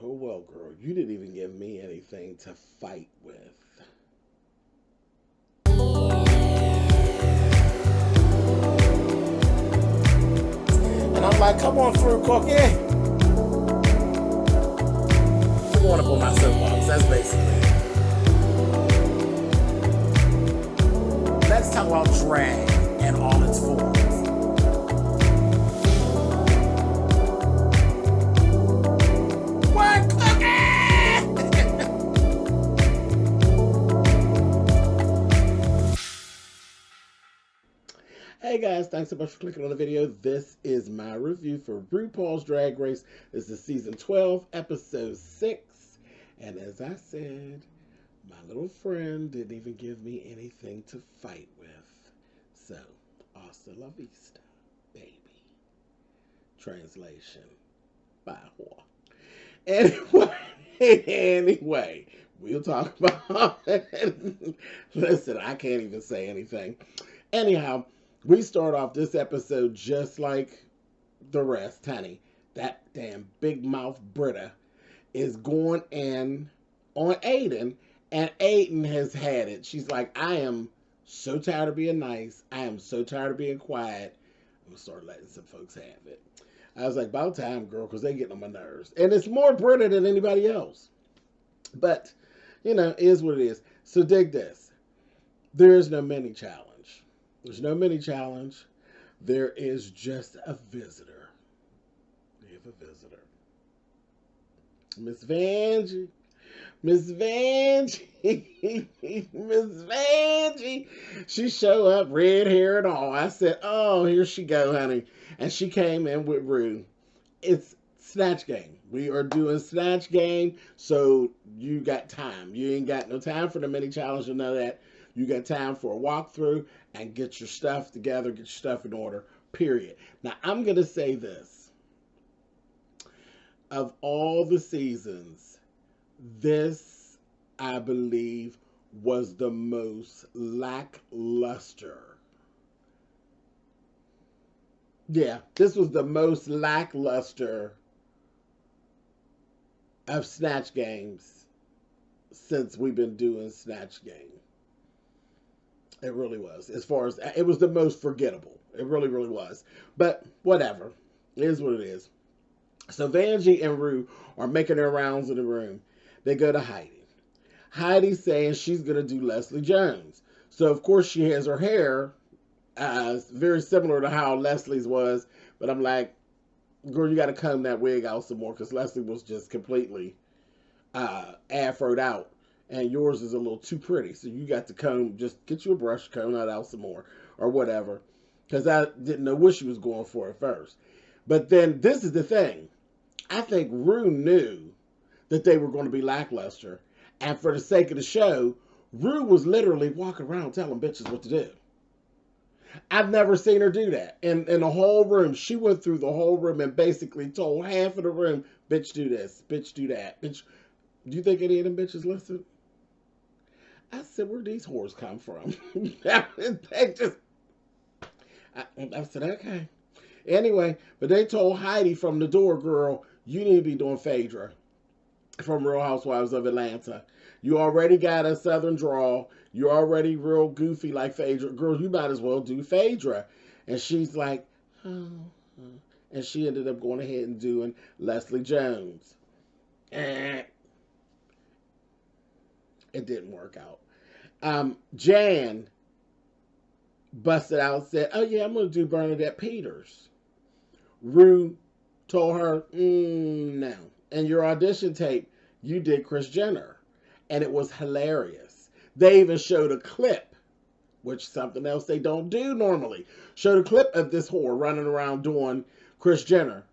Oh, well, girl, you didn't even give me anything to fight with. And I'm like, come on through, Cookie. I'm going up on my soapbox. That's basically it. Let's talk about drag and all its forms. What, Cookie? Hey guys, thanks so much for clicking on the video. This is my review for RuPaul's Drag Race. This is season 12, episode 6. And as I said, my little friend didn't even give me anything to fight with. So, hasta la vista, baby. Translation. Bye, whore. Anyway, we'll talk about it. Listen, I can't even say anything. Anyhow, we start off this episode just like the rest, honey. That damn big mouth Britta is going in on Aiden, and Aiden has had it. She's like, I am so tired of being nice. I am so tired of being quiet. I'm going to start letting some folks have it. I was like, about time, girl, because they're getting on my nerves. And it's more Britta than anybody else. But, you know, it is what it is. So dig this. There is no mini challenge. There's no mini challenge. There is just a visitor. We have a visitor. Miss Vanjie. Miss Vanjie. Miss Vanjie. She showed up, red hair and all. I said, oh, here she go, honey. And she came in with Rue. It's Snatch Game. We are doing Snatch Game, so you got time. You ain't got no time for the mini challenge or none of that. You got time for a walkthrough and get your stuff together, get your stuff in order, period. Now, I'm going to say this. Of all the seasons, this, I believe, was the most lackluster. Yeah, this was the most lackluster of Snatch Games since we've been doing Snatch Game. It really was. As far as, it was the most forgettable. It really, really was. But whatever. It is what it is. So Vanjie and Rue are making their rounds in the room. They go to Heidi. Heidi's saying she's going to do Leslie Jones. So, of course, she has her hair very similar to how Leslie's was. But I'm like, girl, you got to comb that wig out some more because Leslie was just completely afroed out. And yours is a little too pretty. So you got to comb, just get you a brush, comb that out some more. Or whatever. Because I didn't know what she was going for at first. But then, this is the thing. I think Rue knew that they were going to be lackluster. And for the sake of the show, Rue was literally walking around telling bitches what to do. I've never seen her do that. In the whole room, she went through the whole room and basically told half of the room, bitch do this, bitch do that. Bitch, do you think any of them bitches listen? I said, where these whores come from? They just, I said, okay. Anyway, but they told Heidi from the door, girl, you need to be doing Phaedra from Real Housewives of Atlanta. You already got a southern drawl. You're already real goofy like Phaedra. Girl, you might as well do Phaedra. And she's like, oh. And she ended up going ahead and doing Leslie Jones. It didn't work out. Jan busted out and said, oh yeah, I'm going to do Bernadette Peters. Rue told her, no. And your audition tape, you did Kris Jenner. And it was hilarious. They even showed a clip, which is something else they don't do normally. Showed a clip of this whore running around doing Kris Jenner.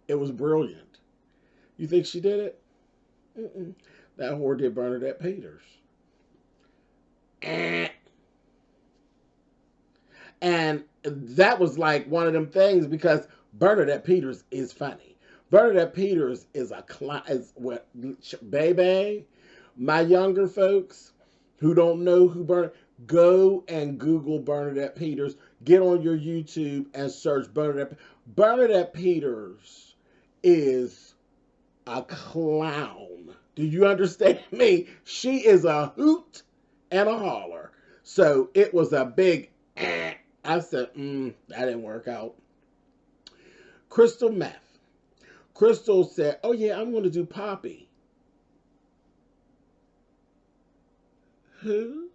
It was brilliant. You think she did it? Mm-mm. That whore did Bernadette Peters. And that was like one of them things because Bernadette Peters is funny. Bernadette Peters is baby, my younger folks who don't know who go and Google Bernadette Peters. Get on your YouTube and search Bernadette. Bernadette Peters is a clown. Do you understand me? She is a hoot and a holler. So it was a big I said, that didn't work out. Crystal Meth. Crystal said, oh yeah, I'm going to do Poppy. Who?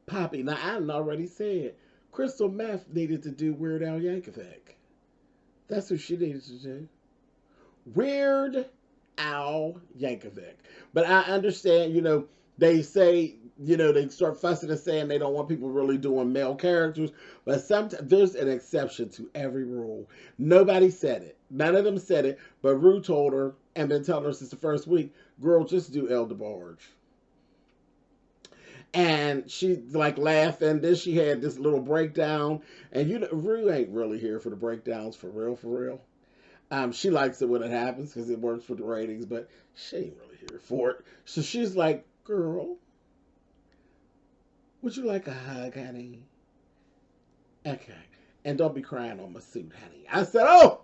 Poppy. Now, I already said Crystal Meth needed to do Weird Al Yankovic. That's what she needed to do. Weird Al Yankovic. But I understand, they say, they start fussing and saying they don't want people really doing male characters. But sometimes there's an exception to every rule. Nobody said it. None of them said it. But Rue told her, and been telling her since the first week, girl, just do El DeBarge. And she like laughing. Then she had this little breakdown. And Rue ain't really here for the breakdowns for real, for real. She likes it when it happens because it works for the ratings, but she ain't really here for it. So she's like, girl, would you like a hug, honey? Okay. And don't be crying on my suit, honey. I said, oh!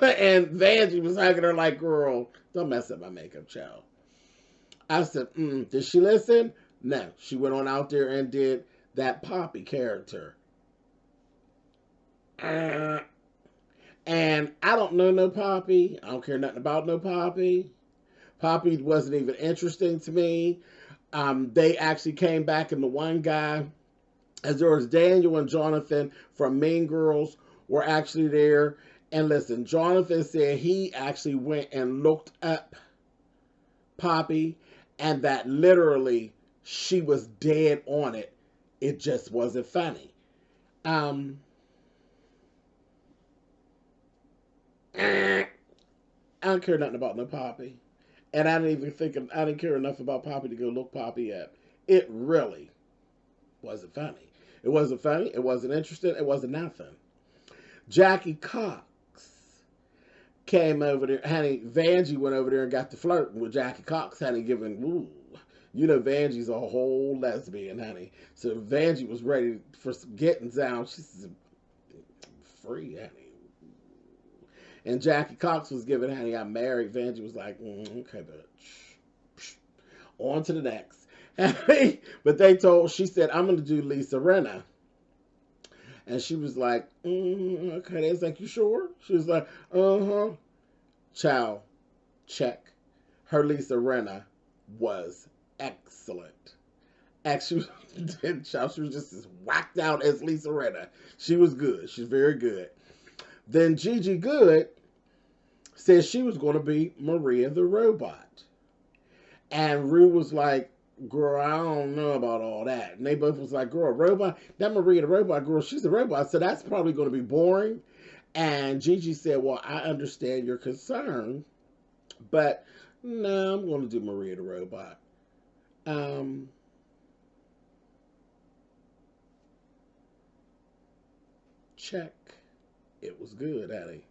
And Vanjie was hugging her like, girl, don't mess up my makeup, child. I said, did she listen? No. She went on out there and did that Poppy character. And I don't know no Poppy. I don't care nothing about no Poppy. Poppy wasn't even interesting to me. They actually came back, and the one guy, as there was Daniel and Jonathan from Mean Girls, were actually there. And listen, Jonathan said he actually went and looked up Poppy, and that literally she was dead on it. It just wasn't funny. I don't care nothing about no Poppy. And I didn't care enough about Poppy to go look Poppy up. It really wasn't funny. It wasn't funny. It wasn't interesting. It wasn't nothing. Jackie Cox came over there. Honey, Vanjie went over there and got to flirting with Jackie Cox, honey, giving, ooh. Vanjie's a whole lesbian, honey. So Vanjie was ready for some getting down. She said, free, honey. And Jackie Cox was giving, honey, I'm married. Vanjie was like, okay, bitch. On to the next. But she said, I'm going to do Lisa Rinna. And she was like, okay. They was like, you sure? She was like, Child, check. Her Lisa Rinna was excellent. Actually, she was just as whacked out as Lisa Rinna. She was good. She's very good. Then Gigi Good said she was going to be Maria the Robot. And Rue was like, girl, I don't know about all that. And they both was like, girl, robot? That Maria the Robot, girl, she's a robot. So that's probably going to be boring. And Gigi said, well, I understand your concern. But no, I'm going to do Maria the Robot. Check. It was good, honey.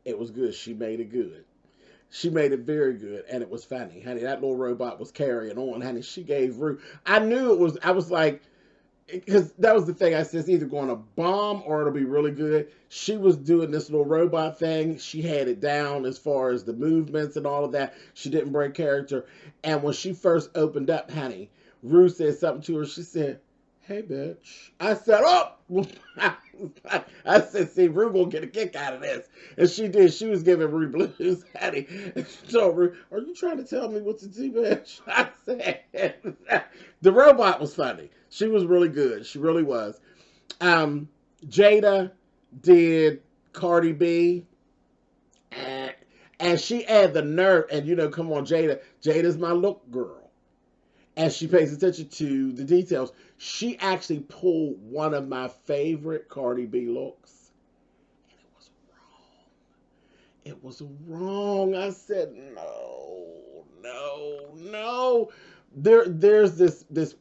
It was good. She made it good. She made it very good, and it was funny, honey. That little robot was carrying on, honey. She gave Rue. I knew it was. I was like, because that was the thing. I said, it's either going to bomb or it'll be really good. She was doing this little robot thing. She had it down as far as the movements and all of that. She didn't break character. And when she first opened up, honey, Rue said something to her. She said, hey, bitch. I said, oh! I said, see, Rue gonna get a kick out of this. And she did. She was giving Rue blues, honey. And she told Rue, are you trying to tell me what to do, bitch? I said, the robot was funny. She was really good. She really was. Jada did Cardi B. And she had the nerve. And, come on, Jada. Jada's my look girl. And she pays attention to the details. She actually pulled one of my favorite Cardi B looks. And it was wrong. It was wrong. I said, no. There's this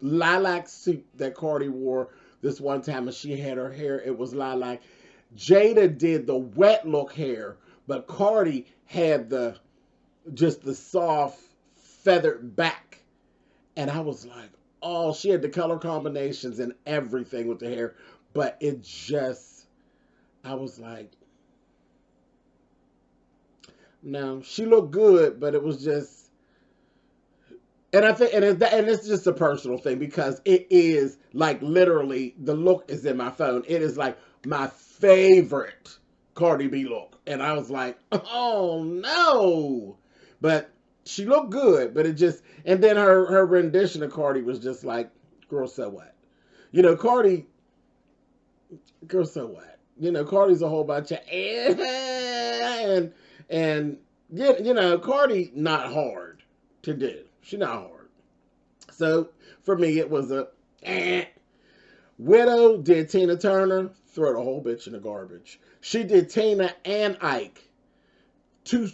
lilac suit that Cardi wore this one time, and she had her hair. It was lilac. Jada did the wet look hair, but Cardi had just the soft feathered back. And I was like, oh, she had the color combinations and everything with the hair. But I was like, No, she looked good, but it was just, and I think, and it's just a personal thing because it is like literally the look is in my phone. It is like my favorite Cardi B look, and I was like, oh no, but she looked good, but it just, and then her rendition of Cardi was just like, girl, so what? You know, Cardi, girl, so what? You know, Cardi's a whole bunch of and you know, Cardi not hard to do. She not hard. So for me, it was a eh. Widow did Tina Turner, throw the whole bitch in the garbage. She did Tina and Ike. Two,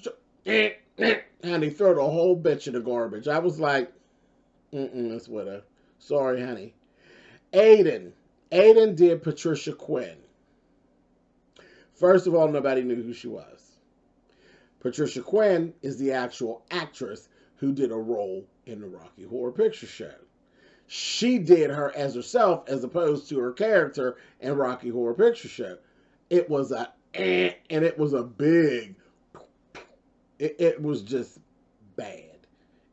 honey, throw the whole bitch in the garbage. I was like, Miss Widow. Sorry, honey. Aiden. Aiden did Patricia Quinn. First of all, nobody knew who she was. Patricia Quinn is the actual actress who did a role in the Rocky Horror Picture Show. She did her as herself as opposed to her character in Rocky Horror Picture Show. It was and it was a big, it was just bad.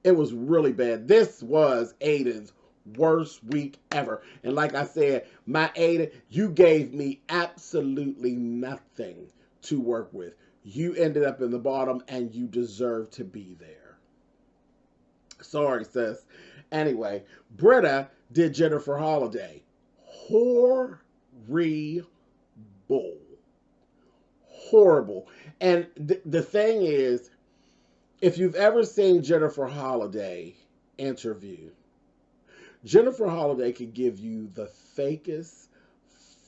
It was really bad. This was Aiden's worst week ever. And like I said, my Aiden, you gave me absolutely nothing to work with. You ended up in the bottom and you deserve to be there. Sorry, sis. Anyway, Britta did Jennifer Holliday. Horrible. Horrible. And the thing is, if you've ever seen Jennifer Holliday interview, Jennifer Holliday could give you the fakest,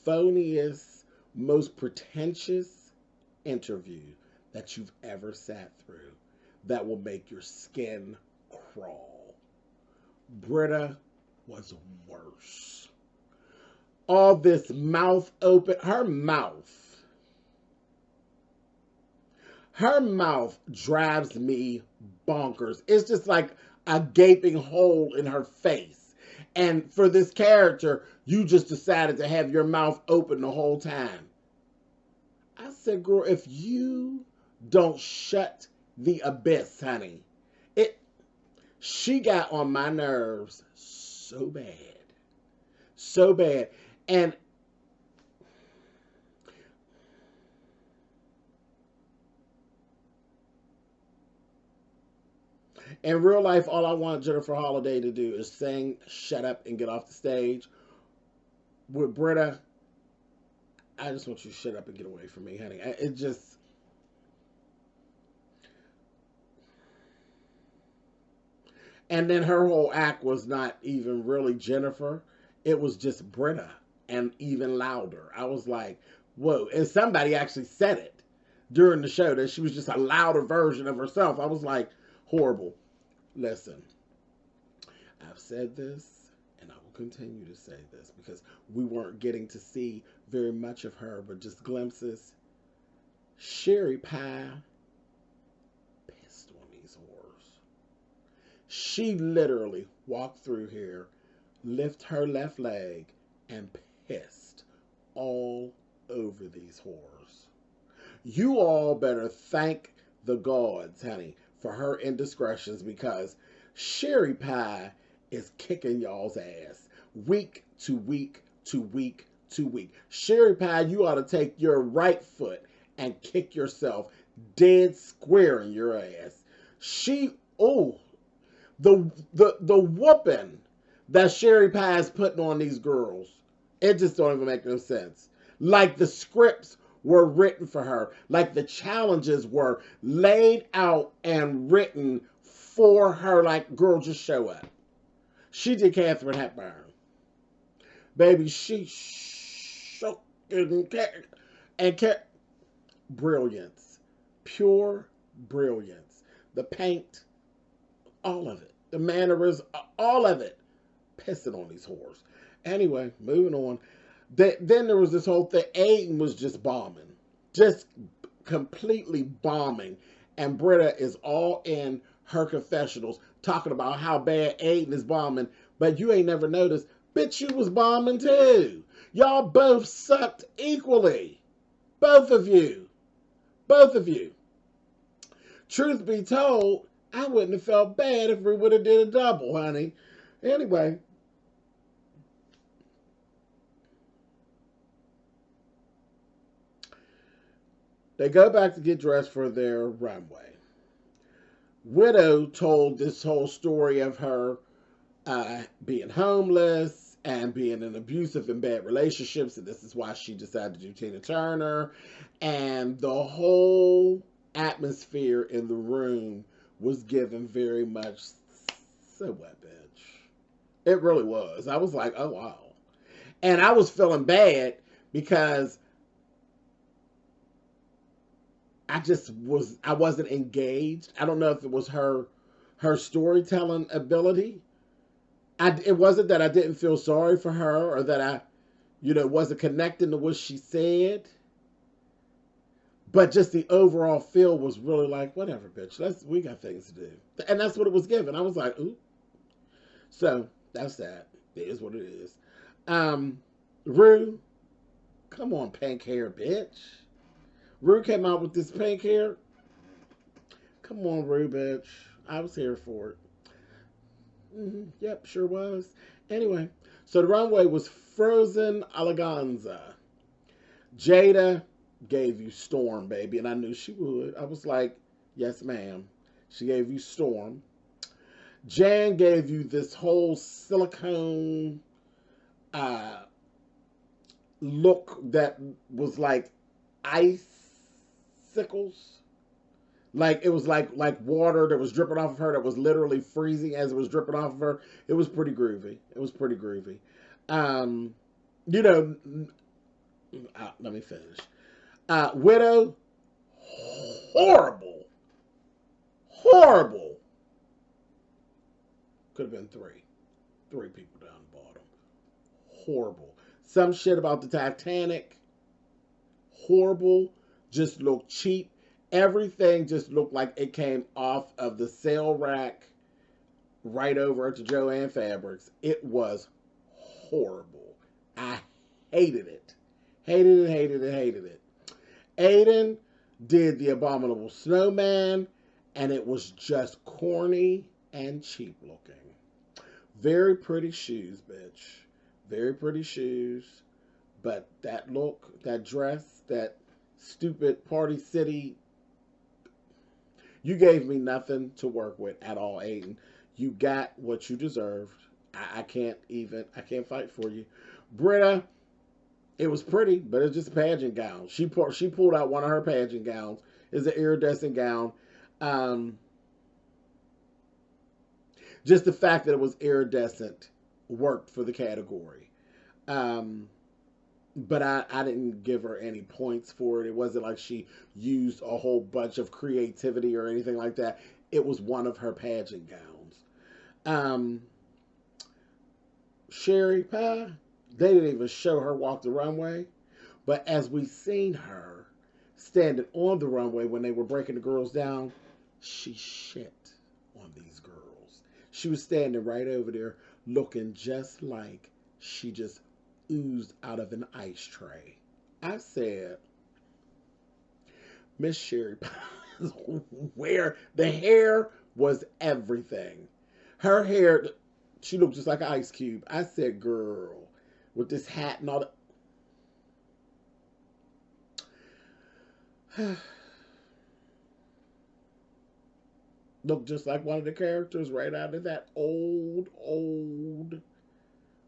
phoniest, most pretentious interview that you've ever sat through that will make your skin crawl. Britta was worse. All this mouth open, her mouth drives me bonkers. It's just like a gaping hole in her face. And for this character, you just decided to have your mouth open the whole time. I said, girl, if you don't shut the abyss, honey, she got on my nerves so bad. So bad. And in real life, all I want Jennifer Holliday to do is sing, shut up, and get off the stage. With Britta, I just want you to shut up and get away from me, honey. It just... And then her whole act was not even really Jennifer. It was just Britta and even louder. I was like, whoa. And somebody actually said it during the show that she was just a louder version of herself. I was like, horrible. Listen, I've said this and I will continue to say this because we weren't getting to see very much of her, but just glimpses. Sherry Pie pissed on these whores. She literally walked through here, lifted her left leg, and pissed all over these whores. You all better thank the gods, honey, for her indiscretions because Sherry Pie is kicking y'all's ass week to week to week to week. Sherry Pie, you ought to take your right foot and kick yourself dead square in your ass. The whooping that Sherry Pie is putting on these girls, it just don't even make no sense. Like the scripts were written for her. Like the challenges were laid out and written for her. Like, girl, just show up. She did Katharine Hepburn. Baby, she shook and brilliance. Pure brilliance. The paint, all of it. The mannerisms, all of it. Pissing on these whores. Anyway, moving on. Then there was this whole thing. Aiden was just bombing. Just completely bombing. And Britta is all in her confessionals talking about how bad Aiden is bombing. But you ain't never noticed. Bitch, you was bombing too. Y'all both sucked equally. Both of you. Both of you. Truth be told, I wouldn't have felt bad if we would have did a double, honey. Anyway. They go back to get dressed for their runway. Widow told this whole story of her being homeless and being in abusive and bad relationships, and this is why she decided to do Tina Turner. And the whole atmosphere in the room was given very much, so what, bitch? It really was. I was like, oh, wow. And I was feeling bad because I wasn't engaged. I don't know if it was her storytelling ability. It wasn't that I didn't feel sorry for her or that I, wasn't connecting to what she said. But just the overall feel was really like, whatever, bitch. We got things to do. And that's what it was given. I was like, ooh. So, that's that. It is what it is. Rue, come on, pink hair, bitch. Rue came out with this pink hair. Come on, Rue, bitch. I was here for it. Yep, sure was. Anyway, so the runway was Frozen Eleganza. Jada gave you Storm, baby, and I knew she would. I was like, yes, ma'am. She gave you Storm. Jan gave you this whole silicone look that was like icicles. Like it was like water that was dripping off of her that was literally freezing as it was dripping off of her. It was pretty groovy. Let me finish. Widow, horrible. Could have been three people down the bottom. Horrible. Some shit about the Titanic. Horrible. Just looked cheap. Everything just looked like it came off of the sale rack right over at the Joann Fabrics. It was horrible. I hated it. Hated it. Aiden did the Abominable Snowman, and it was just corny and cheap looking. Very pretty shoes, bitch. Very pretty shoes. But that look, that dress, that stupid Party City, you gave me nothing to work with at all, Aiden. You got what you deserved. I can't fight for you. Britta, it was pretty, but it's just a pageant gown. She pulled out one of her pageant gowns. It's an iridescent gown. Just the fact that it was iridescent worked for the category. But I didn't give her any points for it. It wasn't like she used a whole bunch of creativity or anything like that. It was one of her pageant gowns. Sherry Pie, they didn't even show her walk the runway. But as we seen her standing on the runway when they were breaking the girls down, she shit on these girls. She was standing right over there looking just like she just oozed out of an ice tray. I said, Miss Sherry Pie, where the hair was everything. Her hair, she looked just like an ice cube. I said, girl, with this hat and all that. Looked just like one of the characters right out of that old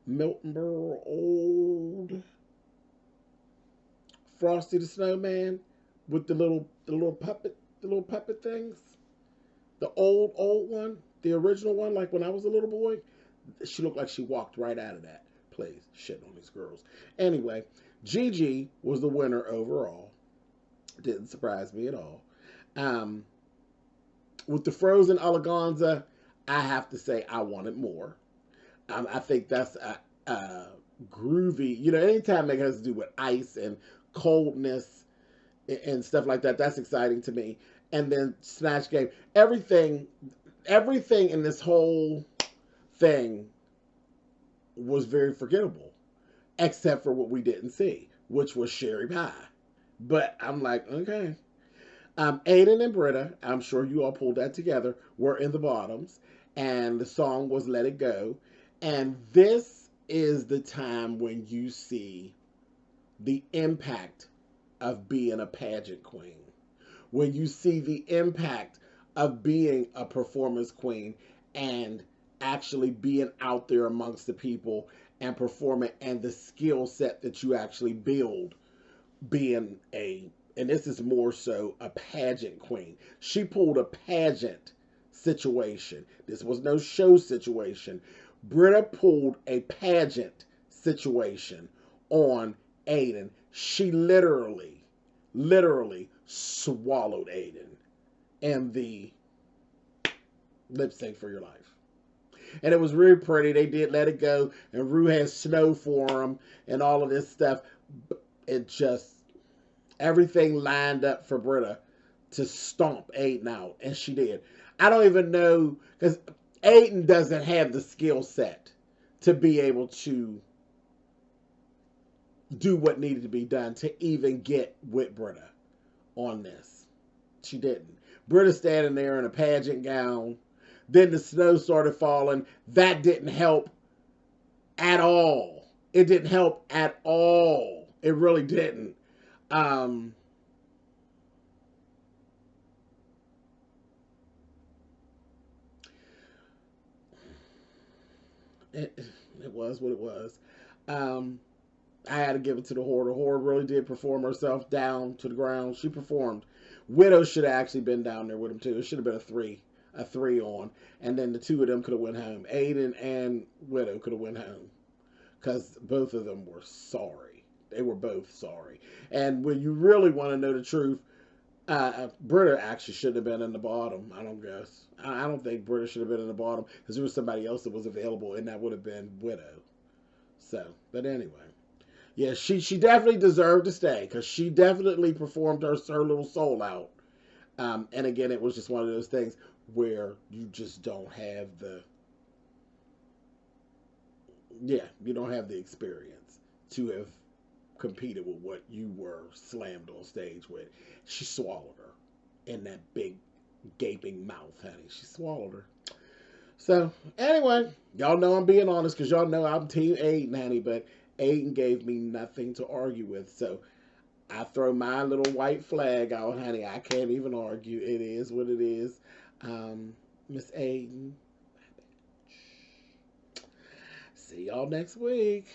Milton Berle, old Frosty the Snowman with the little puppet things. The old one, the original one, like when I was a little boy. She looked like she walked right out of that place, shitting on these girls. Anyway, Gigi was the winner overall. Didn't surprise me at all. With the Frozen Eleganza, I have to say I wanted more. I think that's groovy. Anytime it has to do with ice and coldness and stuff like that, that's exciting to me. And then Snatch Game. Everything in this whole thing was very forgettable, except for what we didn't see, which was Sherry Pie. But I'm like, okay. Aiden and Britta, I'm sure you all pulled that together, were in the bottoms, and the song was Let It Go. And this is the time when you see the impact of being a pageant queen, when you see the impact of being a performance queen and actually being out there amongst the people and performing, and the skill set that you actually build being and this is more so a pageant queen. She pulled a pageant situation. This was no show situation. Britta pulled a pageant situation on Aiden. She literally swallowed Aiden in the lip sync for your life. And it was really pretty. They did Let It Go, and Rue had snow for him and all of this stuff. It just, everything lined up for Britta to stomp Aiden out, and she did. I don't even know, because Aiden doesn't have the skill set to be able to do what needed to be done to even get with Britta on this. She didn't. Britta standing there in a pageant gown. Then the snow started falling. That didn't help at all. It didn't help at all. It really didn't. It was what it was. I had to give it to the Horde. The Horde really did perform herself down to the ground. She performed. Widow should have actually been down there with him too. It should have been a three on, and then the two of them could have went home. Aiden and Widow could have went home because both of them were sorry. They were both sorry. And when you really want to know the truth, Britta actually should have been in the bottom. I don't guess. I don't think Britta should have been in the bottom because there was somebody else that was available, and that would have been Widow. So, but anyway. Yeah, she definitely deserved to stay because she definitely performed her little soul out. And again, it was just one of those things where you just don't have you don't have the experience to have competed with what you were slammed on stage with. She swallowed her in that big gaping mouth, honey. She swallowed her. So anyway, y'all know I'm being honest because y'all know I'm Team Aiden, honey, but Aiden gave me nothing to argue with. So I throw my little white flag out, honey. I can't even argue. It is what it is. Miss Aiden. See y'all next week.